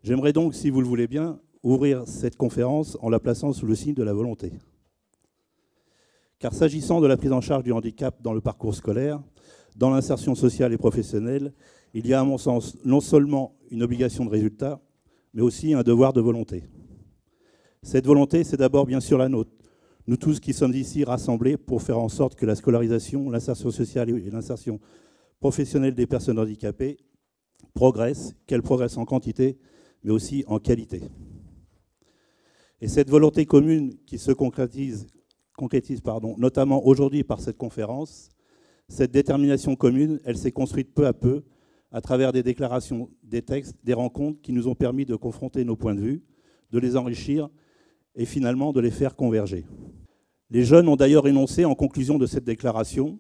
J'aimerais donc, si vous le voulez bien, ouvrir cette conférence en la plaçant sous le signe de la volonté. Car s'agissant de la prise en charge du handicap dans le parcours scolaire, dans l'insertion sociale et professionnelle, il y a à mon sens non seulement une obligation de résultat, mais aussi un devoir de volonté. Cette volonté, c'est d'abord bien sûr la nôtre. Nous tous qui sommes ici rassemblés pour faire en sorte que la scolarisation, l'insertion sociale et l'insertion professionnelle des personnes handicapées progressent, qu'elles progressent en quantité, mais aussi en qualité. Et cette volonté commune qui se concrétise notamment aujourd'hui par cette conférence, cette détermination commune, elle s'est construite peu à peu à travers des déclarations, des textes, des rencontres qui nous ont permis de confronter nos points de vue, de les enrichir et finalement de les faire converger. Les jeunes ont d'ailleurs énoncé en conclusion de cette déclaration,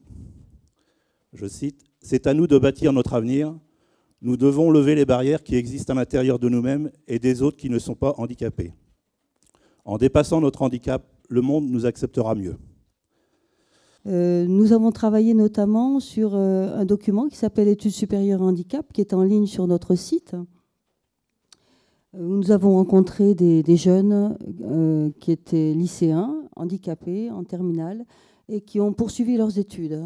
je cite, « C'est à nous de bâtir notre avenir. Nous devons lever les barrières qui existent à l'intérieur de nous-mêmes et des autres qui ne sont pas handicapés. En dépassant notre handicap, le monde nous acceptera mieux. » Nous avons travaillé notamment sur un document qui s'appelle Études supérieures handicap, qui est en ligne sur notre site. Nous avons rencontré des jeunes qui étaient lycéens, handicapés, en terminale, et qui ont poursuivi leurs études.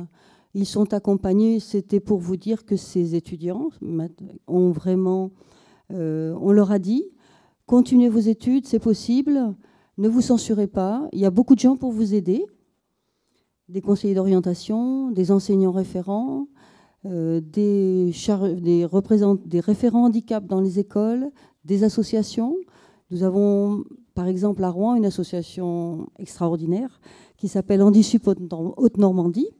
Ils sont accompagnés, c'était pour vous dire que ces étudiants ont vraiment, on leur a dit, continuez vos études, c'est possible, ne vous censurez pas, il y a beaucoup de gens pour vous aider, des conseillers d'orientation, des enseignants référents, des référents handicap dans les écoles, des associations. Nous avons, par exemple, à Rouen, une association extraordinaire qui s'appelle Handisup Haute-Normandie,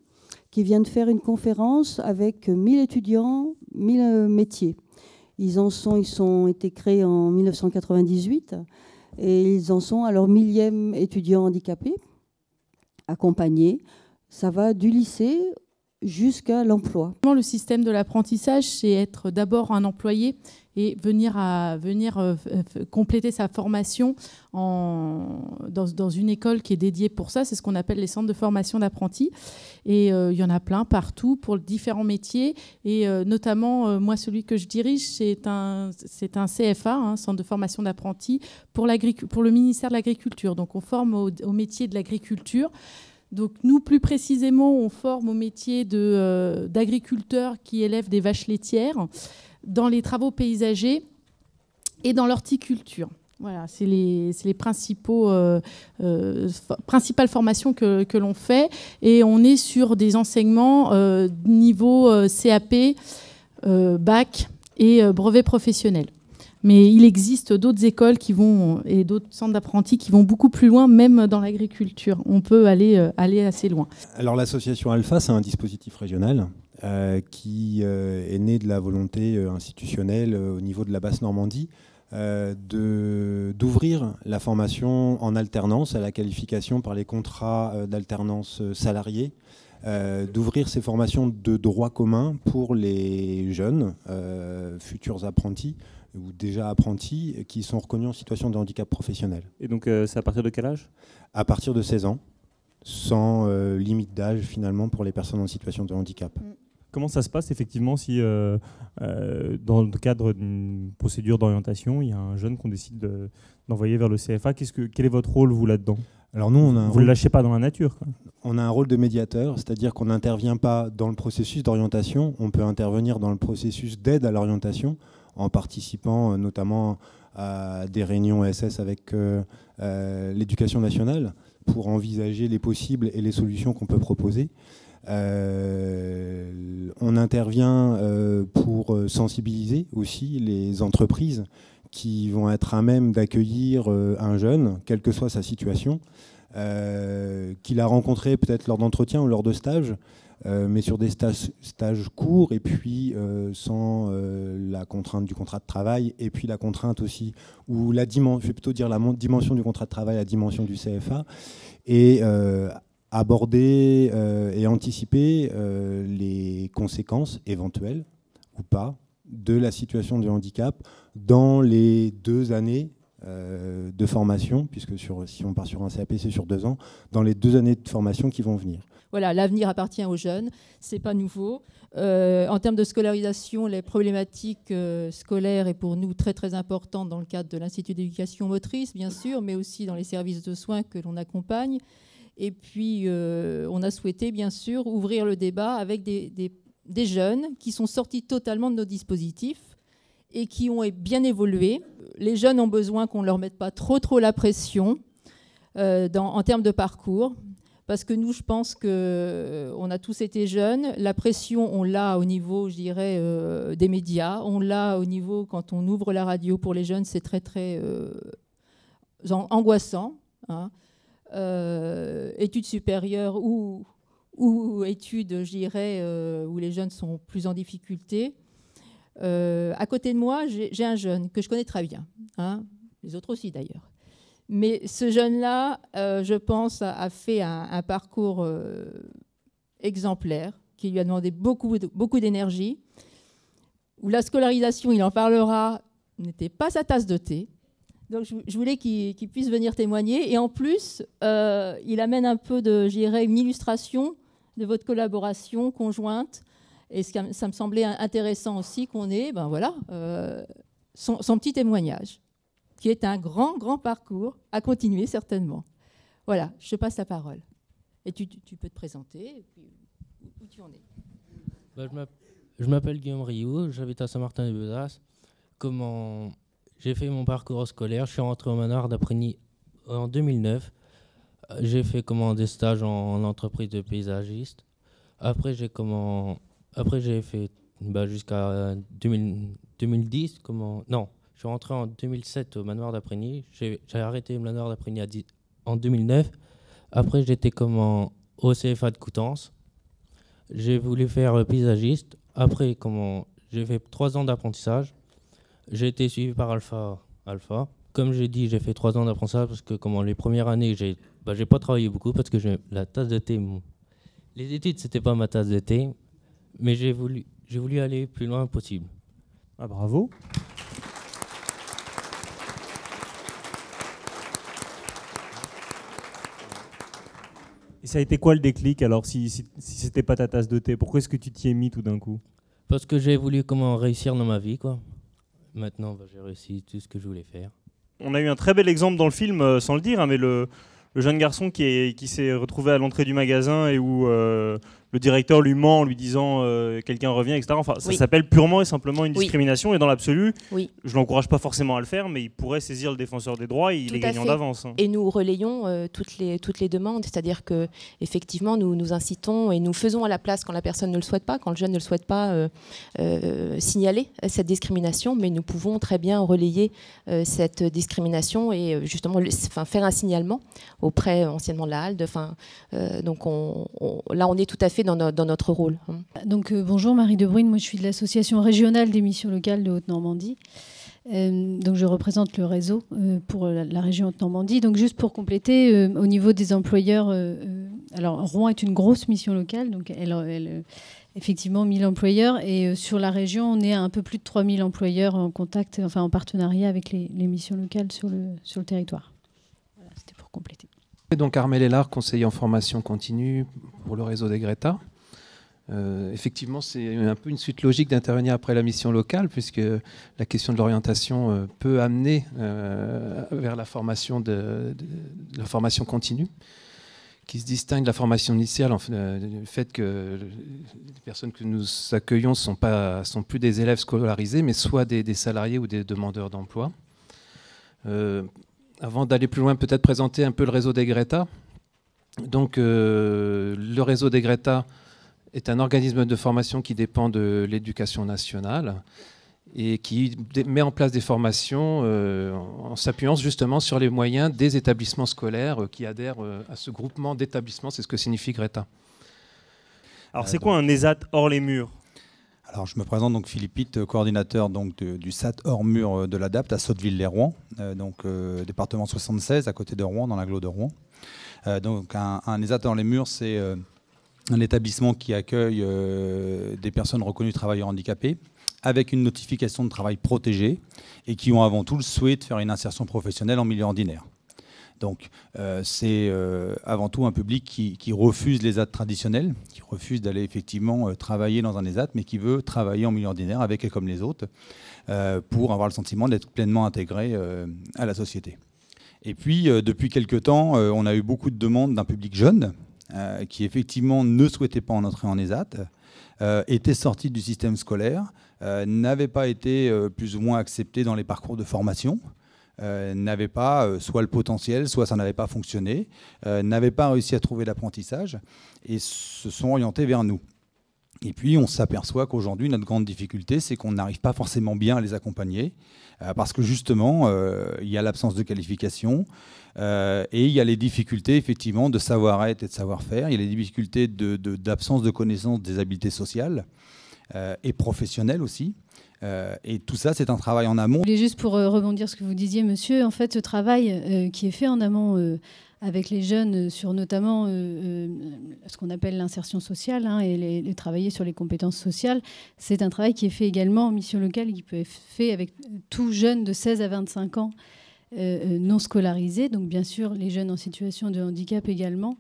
qui vient de faire une conférence avec 1000 étudiants, 1000 métiers. Ils ont été créés en 1998 et ils en sont à leur 1000e étudiant handicapé, accompagnés. Ça va du lycée jusqu'à l'emploi. Le système de l'apprentissage, c'est être d'abord un employé et venir compléter sa formation dans une école qui est dédiée pour ça. C'est ce qu'on appelle les centres de formation d'apprentis. Et il y en a plein partout pour différents métiers. Et notamment, moi, celui que je dirige, c'est un CFA, un centre de formation d'apprentis, pour le ministère de l'Agriculture. Donc, on forme au métier de l'agriculture. Donc nous, plus précisément, on forme au métier d'agriculteurs qui élèvent des vaches laitières dans les travaux paysagers et dans l'horticulture. Voilà, c'est les principales formations que l'on fait. Et on est sur des enseignements niveau CAP, bac et brevet professionnel. Mais il existe d'autres écoles et d'autres centres d'apprentis qui vont beaucoup plus loin, même dans l'agriculture. On peut aller assez loin. Alors l'association Alpha, c'est un dispositif régional qui est né de la volonté institutionnelle au niveau de la Basse-Normandie d'ouvrir la formation en alternance à la qualification par les contrats d'alternance salariés, d'ouvrir ces formations de droit commun pour les jeunes futurs apprentis ou déjà apprentis qui sont reconnus en situation de handicap professionnel. Et donc c'est à partir de quel âge ? À partir de 16 ans, sans limite d'âge finalement pour les personnes en situation de handicap. Comment ça se passe effectivement si dans le cadre d'une procédure d'orientation, il y a un jeune qu'on décide d'envoyer vers le CFA, quel est votre rôle vous là-dedans ? Alors nous, vous ne le lâchez pas dans la nature, quoi. On a un rôle de médiateur, c'est-à-dire qu'on n'intervient pas dans le processus d'orientation, on peut intervenir dans le processus d'aide à l'orientation en participant notamment à des réunions SS avec l'éducation nationale pour envisager les possibles et les solutions qu'on peut proposer. On intervient pour sensibiliser aussi les entreprises qui vont être à même d'accueillir un jeune, quelle que soit sa situation, qu'il a rencontré peut-être lors d'entretiens ou lors de stages, mais sur des stages courts et puis sans la contrainte du contrat de travail et puis la contrainte aussi, ou je vais plutôt dire la dimension du contrat de travail, la dimension du CFA, et aborder et anticiper les conséquences éventuelles ou pas de la situation de handicap dans les 2 années de formation, puisque si on part sur un CAP, c'est sur 2 ans, dans les 2 années de formation qui vont venir. voilà, l'avenir appartient aux jeunes, c'est pas nouveau. En termes de scolarisation, les problématiques scolaires est pour nous très très importante dans le cadre de l'Institut d'éducation motrice, bien sûr, mais aussi dans les services de soins que l'on accompagne. Et puis, on a souhaité, bien sûr, ouvrir le débat avec des jeunes qui sont sortis totalement de nos dispositifs et qui ont bien évolué. Les jeunes ont besoin qu'on ne leur mette pas trop la pression en termes de parcours. Parce que nous, je pense qu'on a tous été jeunes. La pression, on l'a au niveau, je dirais, des médias. On l'a au niveau, quand on ouvre la radio pour les jeunes, c'est très, très angoissant. Hein. Études supérieures ou études, je dirais, où les jeunes sont plus en difficulté. À côté de moi, j'ai un jeune que je connais très bien. Hein. Les autres aussi, d'ailleurs. Mais ce jeune-là, je pense, a fait un parcours exemplaire, qui lui a demandé beaucoup d'énergie, où la scolarisation, il en parlera, n'était pas sa tasse de thé. Donc je voulais qu'il puisse venir témoigner. Et en plus, il amène un peu de, je dirais, une illustration de votre collaboration conjointe. Et ça me semblait intéressant aussi qu'on ait son petit témoignage, qui est un grand parcours à continuer certainement. Voilà, je te passe la parole. Et tu peux te présenter, et puis où tu en es. Je m'appelle Guillaume Rioux, j'habite à Saint-Martin-de-Bezas. J'ai fait mon parcours scolaire, je suis rentré au manoir d'Aprigny en 2009. J'ai fait des stages en entreprise de paysagiste. Après j'ai fait jusqu'à 2010. Je suis rentré en 2007 au manoir d'Aprigny. J'ai arrêté le manoir d'Aprigny en 2009. Après, j'étais au CFA de Coutances. J'ai voulu faire paysagiste. Après, j'ai fait 3 ans d'apprentissage. J'ai été suivi par Alpha. Comme j'ai dit, j'ai fait 3 ans d'apprentissage parce que les premières années, j'ai pas travaillé beaucoup parce que la tasse de thé, les études, c'était pas ma tasse de thé. Mais j'ai voulu aller plus loin possible. Ah, bravo. Et ça a été quoi le déclic alors, si c'était pas ta tasse de thé? Pourquoi est-ce que tu t'y es mis tout d'un coup? Parce que j'ai voulu réussir dans ma vie, quoi. Maintenant, j'ai réussi tout ce que je voulais faire. On a eu un très bel exemple dans le film, sans le dire, hein, mais le jeune garçon qui s'est retrouvé à l'entrée du magasin et où le directeur lui ment en lui disant quelqu'un revient, etc. Enfin, ça s'appelle purement et simplement une discrimination. Et dans l'absolu, je ne l'encourage pas forcément à le faire, mais il pourrait saisir le défenseur des droits et il est gagnant d'avance. Hein. Et nous relayons toutes les demandes, c'est-à-dire que effectivement nous incitons et nous faisons à la place quand la personne ne le souhaite pas, quand le jeune ne le souhaite pas, signaler cette discrimination, mais nous pouvons très bien relayer cette discrimination et justement faire un signalement auprès anciennement de la HALD. Donc là on est tout à fait dans notre rôle. Donc bonjour, Marie De Bruyne, moi je suis de l'association régionale des missions locales de Haute-Normandie. Donc je représente le réseau pour la région Haute-Normandie. Donc juste pour compléter, au niveau des employeurs, alors Rouen est une grosse mission locale, donc elle effectivement 1000 employeurs, et sur la région on est à un peu plus de 3000 employeurs en contact, en partenariat avec les missions locales sur le territoire. Voilà, c'était pour compléter. Et donc Armelle Hélard, conseiller en formation continue pour le réseau des Greta. Effectivement, c'est un peu une suite logique d'intervenir après la mission locale, puisque la question de l'orientation peut amener vers la formation la formation continue, qui se distingue de la formation initiale, du fait que les personnes que nous accueillons ne sont plus des élèves scolarisés, mais soit des salariés ou des demandeurs d'emploi. Avant d'aller plus loin, peut-être présenter un peu le réseau des Greta. Donc, le réseau des Greta est un organisme de formation qui dépend de l'Éducation nationale et qui met en place des formations en s'appuyant justement sur les moyens des établissements scolaires qui adhèrent à ce groupement d'établissements. C'est ce que signifie Greta. Alors, c'est quoi un ESAT hors les murs ? Alors, je me présente donc Philippe Pitt, coordinateur du SAT hors mur de l'ADAPT à Sotteville-les-Rouen, département 76 à côté de Rouen, dans l'agglo de Rouen. Donc un ESAT hors les murs, c'est un établissement qui accueille des personnes reconnues travailleurs handicapés avec une notification de travail protégée et qui ont avant tout le souhait de faire une insertion professionnelle en milieu ordinaire. Donc c'est avant tout un public qui refuse les ESAT traditionnels, qui refuse d'aller effectivement travailler dans un ESAT, mais qui veut travailler en milieu ordinaire avec et comme les autres pour avoir le sentiment d'être pleinement intégré à la société. Et puis depuis quelques temps, on a eu beaucoup de demandes d'un public jeune qui effectivement ne souhaitait pas en entrer en ESAT, était sorti du système scolaire, n'avait pas été plus ou moins accepté dans les parcours de formation, n'avait pas soit le potentiel, soit ça n'avait pas fonctionné, n'avait pas réussi à trouver l'apprentissage et se sont orientés vers nous. Et puis on s'aperçoit qu'aujourd'hui, notre grande difficulté, c'est qu'on n'arrive pas forcément bien à les accompagner, parce que justement, il y a l'absence de qualification, et il y a les difficultés effectivement de savoir-être et de savoir-faire, il y a les difficultés d'absence de connaissance des habiletés sociales et professionnelles aussi. Et tout ça, c'est un travail en amont. Juste pour rebondir sur ce que vous disiez, monsieur, en fait, ce travail qui est fait en amont avec les jeunes sur notamment ce qu'on appelle l'insertion sociale et les travailler sur les compétences sociales, c'est un travail qui est fait également en mission locale et qui peut être fait avec tout jeune de 16 à 25 ans non scolarisés, donc bien sûr les jeunes en situation de handicap également.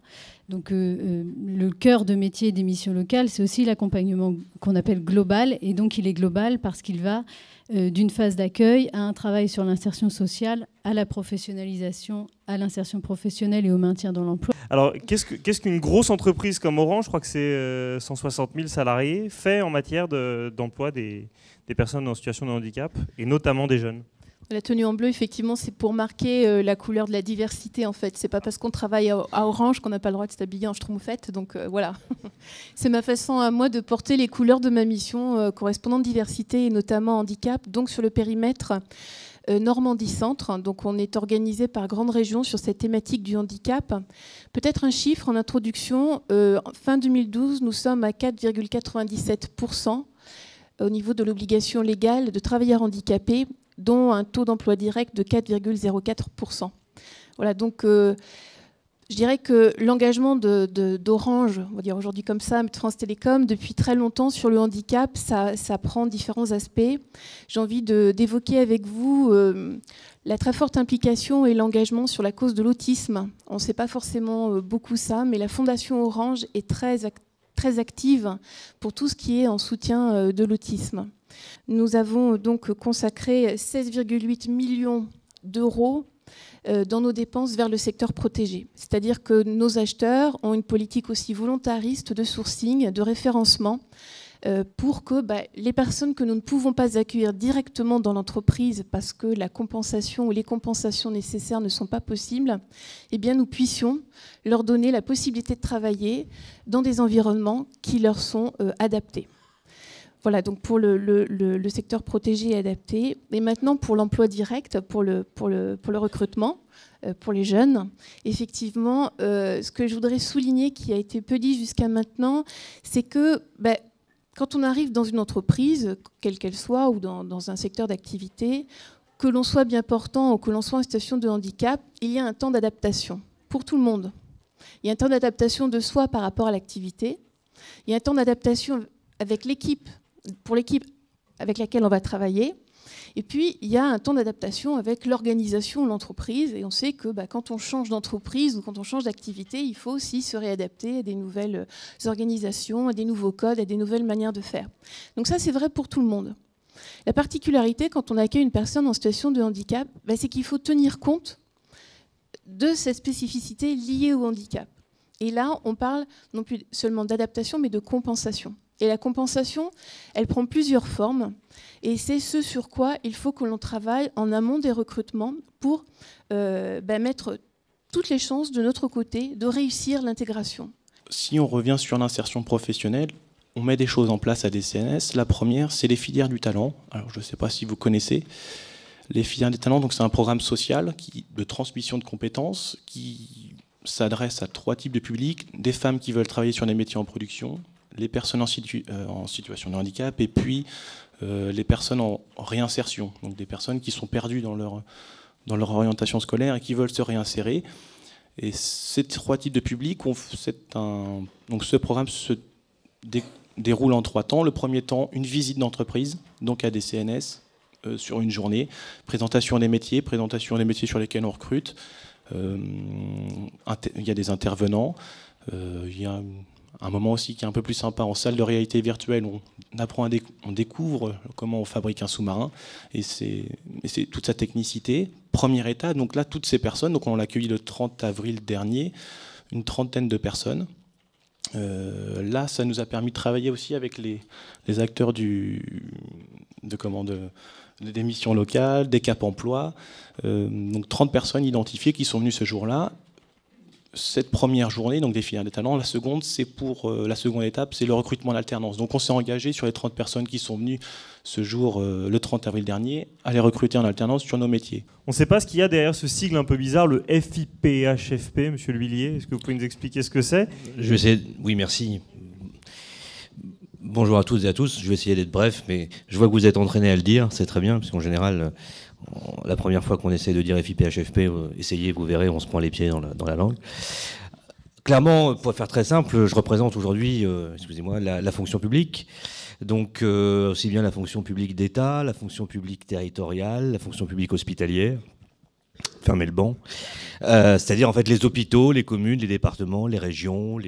Donc le cœur de métier des missions locales, c'est aussi l'accompagnement qu'on appelle global, et donc il est global parce qu'il va d'une phase d'accueil à un travail sur l'insertion sociale, à la professionnalisation, à l'insertion professionnelle et au maintien dans l'emploi. Alors, qu'est-ce qu'une grosse entreprise comme Orange, je crois que c'est 160 000 salariés, fait en matière d'emploi des personnes en situation de handicap, et notamment des jeunes? La tenue en bleu, effectivement, c'est pour marquer la couleur de la diversité, en fait. C'est pas parce qu'on travaille à Orange qu'on n'a pas le droit de s'habiller en schtroumpfette. Donc voilà, c'est ma façon à moi de porter les couleurs de ma mission correspondant de diversité et notamment handicap, donc sur le périmètre Normandie-Centre. Donc on est organisé par grande région sur cette thématique du handicap. Peut-être un chiffre en introduction. Fin 2012, nous sommes à 4,97% au niveau de l'obligation légale de travailleurs handicapés, dont un taux d'emploi direct de 4,04%. Voilà, donc je dirais que l'engagement d'Orange, on va dire aujourd'hui comme ça, de France Télécom, depuis très longtemps sur le handicap, ça prend différents aspects. J'ai envie d'évoquer avec vous la très forte implication et l'engagement sur la cause de l'autisme. On ne sait pas forcément beaucoup ça, mais la Fondation Orange est très active pour tout ce qui est en soutien de l'autisme. Nous avons donc consacré 16,8 millions d'euros dans nos dépenses vers le secteur protégé. C'est-à-dire que nos acheteurs ont une politique aussi volontariste de sourcing, de référencement, pour que les personnes que nous ne pouvons pas accueillir directement dans l'entreprise parce que la compensation ou les compensations nécessaires ne sont pas possibles, eh bien nous puissions leur donner la possibilité de travailler dans des environnements qui leur sont adaptés. Voilà, donc pour le secteur protégé et adapté. Et maintenant, pour l'emploi direct, pour le recrutement, pour les jeunes, effectivement, ce que je voudrais souligner, qui a été peu dit jusqu'à maintenant, c'est que quand on arrive dans une entreprise, quelle qu'elle soit, ou dans un secteur d'activité, que l'on soit bien portant ou que l'on soit en situation de handicap, il y a un temps d'adaptation pour tout le monde. Il y a un temps d'adaptation de soi par rapport à l'activité. Il y a un temps d'adaptation avec l'équipe, pour l'équipe avec laquelle on va travailler. Et puis, il y a un temps d'adaptation avec l'organisation de l'entreprise. Et on sait que quand on change d'entreprise ou quand on change d'activité, il faut aussi se réadapter à des nouvelles organisations, à des nouveaux codes, à des nouvelles manières de faire. Donc ça, c'est vrai pour tout le monde. La particularité, quand on accueille une personne en situation de handicap, c'est qu'il faut tenir compte de cette spécificité liée au handicap. Et là, on parle non plus seulement d'adaptation, mais de compensation. Et la compensation, elle prend plusieurs formes. Et c'est ce sur quoi il faut que l'on travaille en amont des recrutements pour mettre toutes les chances de notre côté de réussir l'intégration. Si on revient sur l'insertion professionnelle, on met des choses en place à DCNS. La première, c'est les filières du talent. Alors, je ne sais pas si vous connaissez. Les filières du talent, donc c'est un programme social de transmission de compétences qui s'adresse à 3 types de publics. Des femmes qui veulent travailler sur des métiers en production, les personnes en situation de handicap et puis les personnes en réinsertion, donc des personnes qui sont perdues dans leur orientation scolaire et qui veulent se réinsérer. Et ces 3 types de publics, donc ce programme se déroule en 3 temps. Le premier temps, une visite d'entreprise, donc à des CNS, sur une journée, présentation des métiers sur lesquels on recrute, Il y a des intervenants. Il y a un moment aussi qui est un peu plus sympa en salle de réalité virtuelle. On découvre comment on fabrique un sous-marin et c'est toute sa technicité. Premier état, donc là, toutes ces personnes, donc on l'a accueilli le 30 avril dernier, une trentaine de personnes. Là, ça nous a permis de travailler aussi avec les acteurs des missions locales, des Cap Emploi. Donc 30 personnes identifiées qui sont venues ce jour-là. Cette première journée, donc des filières des talents, la seconde, c'est pour la seconde étape, c'est le recrutement d'alternance. Donc on s'est engagé sur les 30 personnes qui sont venues ce jour, le 30 avril dernier, à les recruter en alternance sur nos métiers. On ne sait pas ce qu'il y a derrière ce sigle un peu bizarre, le FIPHFP, Monsieur L'Huillier. Est-ce que vous pouvez nous expliquer ce que c'est ? Je vais essayer. Oui, merci. Bonjour à toutes et à tous. Je vais essayer d'être bref, mais je vois que vous êtes entraînés à le dire. C'est très bien, parce qu'en général, la première fois qu'on essaie de dire FIPHFP, essayez, vous verrez, on se prend les pieds dans la langue. Clairement, pour faire très simple, je représente aujourd'hui, excusez-moi, la fonction publique. Donc, aussi bien la fonction publique d'État, la fonction publique territoriale, la fonction publique hospitalière. Fermez le banc. C'est-à-dire, en fait, les hôpitaux, les communes, les départements, les régions,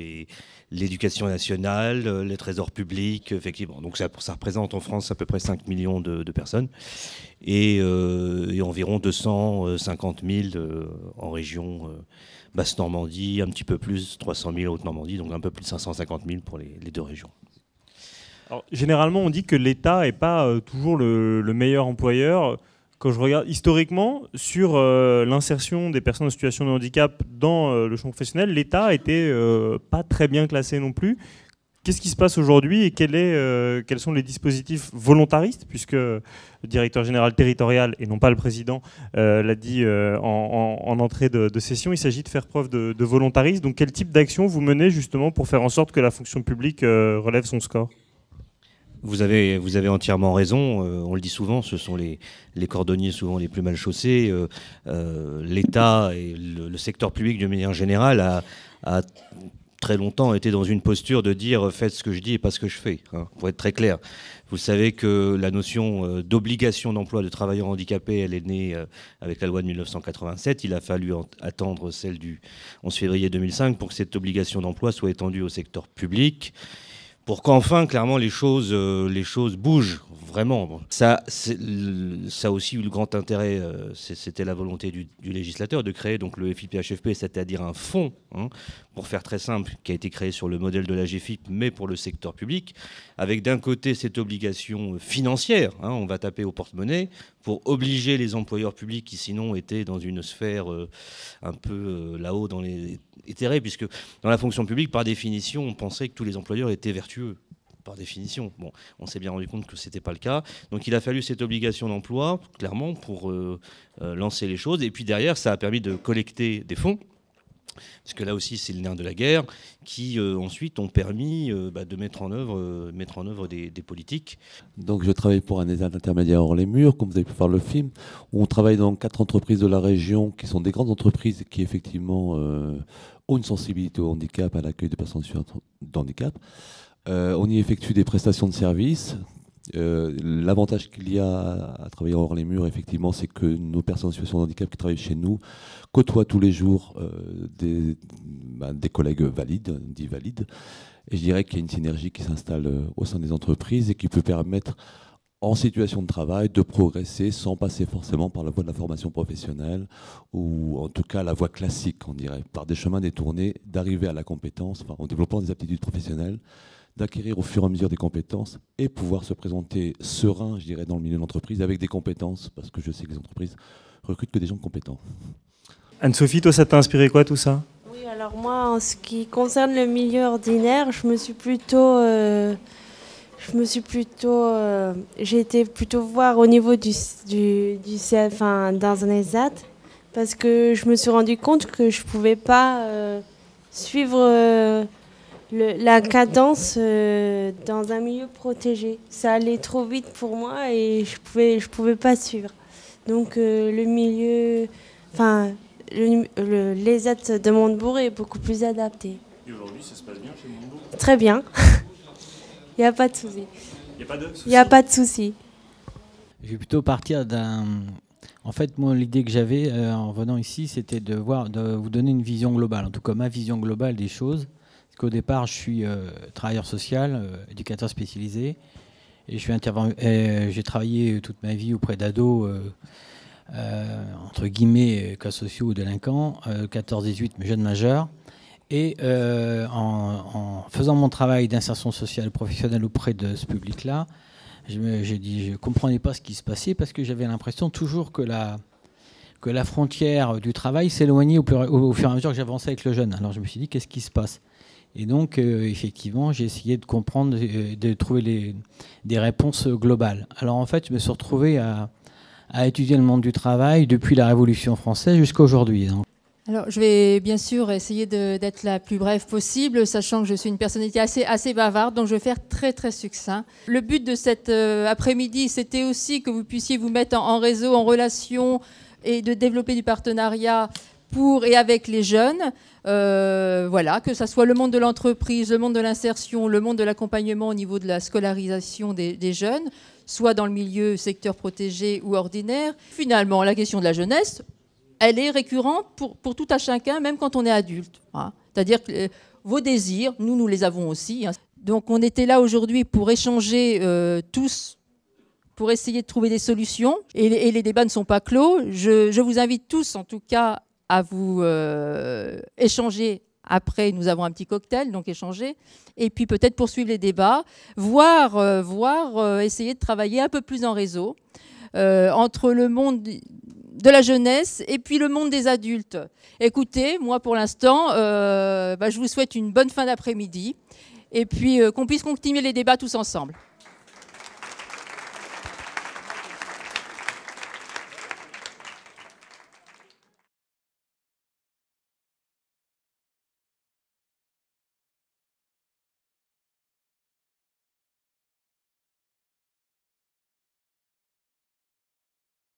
l'éducation nationale, les trésors publics, effectivement. Donc, ça représente en France à peu près 5 millions de personnes et environ 250 000 en région Basse-Normandie, un petit peu plus, 300 000 Haute-Normandie, donc un peu plus de 550 000 pour les deux régions. Alors, généralement, on dit que l'État n'est pas toujours le meilleur employeur. Quand je regarde historiquement sur l'insertion des personnes en situation de handicap dans le champ professionnel, l'État était pas très bien classé non plus. Qu'est-ce qui se passe aujourd'hui et quels sont les dispositifs volontaristes, puisque le directeur général territorial, et non pas le président, l'a dit en entrée de session, il s'agit de faire preuve de volontarisme. Donc quel type d'action vous menez justement pour faire en sorte que la fonction publique relève son score ? Vous avez entièrement raison. On le dit souvent, ce sont les cordonniers souvent les plus mal chaussés. L'État et le secteur public de manière générale a très longtemps été dans une posture de dire faites ce que je dis et pas ce que je fais, hein, pour être très clair. Vous savez que la notion d'obligation d'emploi de travailleurs handicapés, elle est née avec la loi de 1987. Il a fallu attendre celle du 11 février 2005 pour que cette obligation d'emploi soit étendue au secteur public. Pour qu'enfin, clairement, les choses bougent vraiment. Bon, ça a aussi eu le grand intérêt, c'était la volonté du législateur de créer donc le FIPHFP, c'est-à-dire un fonds, hein, pour faire très simple, qui a été créé sur le modèle de l'AGEFIP, mais pour le secteur public, avec d'un côté cette obligation financière, hein, on va taper au porte-monnaie, pour obliger les employeurs publics qui sinon étaient dans une sphère un peu là-haut dans les éthérés, puisque dans la fonction publique, par définition, on pensait que tous les employeurs étaient vertueux. Par définition. Bon, on s'est bien rendu compte que ce n'était pas le cas. Donc il a fallu cette obligation d'emploi, clairement, pour lancer les choses. Et puis derrière, ça a permis de collecter des fonds, parce que là aussi, c'est le nerf de la guerre, qui ensuite ont permis de mettre en œuvre des politiques. Donc je travaille pour un ESAT intermédiaire hors les murs, comme vous avez pu voir le film, où on travaille dans 4 entreprises de la région, qui sont des grandes entreprises qui effectivement ont une sensibilité au handicap, à l'accueil de personnes en situation de handicap. On y effectue des prestations de services. L'avantage qu'il y a à travailler hors les murs, effectivement, c'est que nos personnes en situation de handicap qui travaillent chez nous côtoient tous les jours des collègues valides, dits valides. Et je dirais qu'il y a une synergie qui s'installe au sein des entreprises et qui peut permettre, en situation de travail, de progresser sans passer forcément par la voie de la formation professionnelle ou en tout cas la voie classique, on dirait, par des chemins détournés, d'arriver à la compétence, en développant des aptitudes professionnelles, d'acquérir au fur et à mesure des compétences et pouvoir se présenter serein, je dirais, dans le milieu de l'entreprise avec des compétences, parce que je sais que les entreprises recrutent que des gens compétents. Anne-Sophie, toi, ça t'a inspiré quoi tout ça ? Oui, alors moi, en ce qui concerne le milieu ordinaire, j'ai été plutôt voir au niveau du dans un ESAT, parce que je me suis rendu compte que je pouvais pas suivre la cadence dans un milieu protégé. Ça allait trop vite pour moi et je pouvais pas suivre. Donc l'ESAT de Montebourg est beaucoup plus adapté. Et aujourd'hui, ça se passe bien chez Montebourg ? Très bien. Il n'y a pas de souci. Il n'y a pas de souci ? Il n'y a pas de souci. Je vais plutôt partir d'un En fait, moi, l'idée que j'avais en venant ici, c'était de vous donner une vision globale, en tout cas ma vision globale des choses. Parce qu'au départ, je suis travailleur social, éducateur spécialisé, et j'ai travaillé toute ma vie auprès d'ados, entre guillemets, cas sociaux ou délinquants, 14-18, mais jeunes majeurs. Et en faisant mon travail d'insertion sociale et professionnelle auprès de ce public-là, je ne comprenais pas ce qui se passait parce que j'avais l'impression toujours que la frontière du travail s'éloignait au fur et à mesure que j'avançais avec le jeune. Alors je me suis dit, qu'est-ce qui se passe? Et donc, effectivement, j'ai essayé de comprendre, de trouver des réponses globales. Alors en fait, je me suis retrouvé à étudier le monde du travail depuis la Révolution française jusqu'à aujourd'hui. Alors, je vais bien sûr essayer d'être la plus brève possible, sachant que je suis une personnalité assez bavarde, donc je vais faire très très succinct. Le but de cet après-midi, c'était aussi que vous puissiez vous mettre en réseau, en relation et de développer du partenariat pour et avec les jeunes. Voilà, que ce soit le monde de l'entreprise, le monde de l'insertion, le monde de l'accompagnement au niveau de la scolarisation des jeunes, soit dans le milieu secteur protégé ou ordinaire. Finalement, la question de la jeunesse, elle est récurrente pour tout à chacun, même quand on est adulte. Hein. C'est-à-dire que vos désirs, nous les avons aussi. Hein. Donc on était là aujourd'hui pour échanger tous, pour essayer de trouver des solutions. Et les débats ne sont pas clos. Je vous invite tous, en tout cas, à vous échanger. Après, nous avons un petit cocktail, donc échanger. Et puis peut-être poursuivre les débats, voire essayer de travailler un peu plus en réseau entre le monde de la jeunesse et puis le monde des adultes. Écoutez, moi pour l'instant, je vous souhaite une bonne fin d'après-midi et puis qu'on puisse continuer les débats tous ensemble.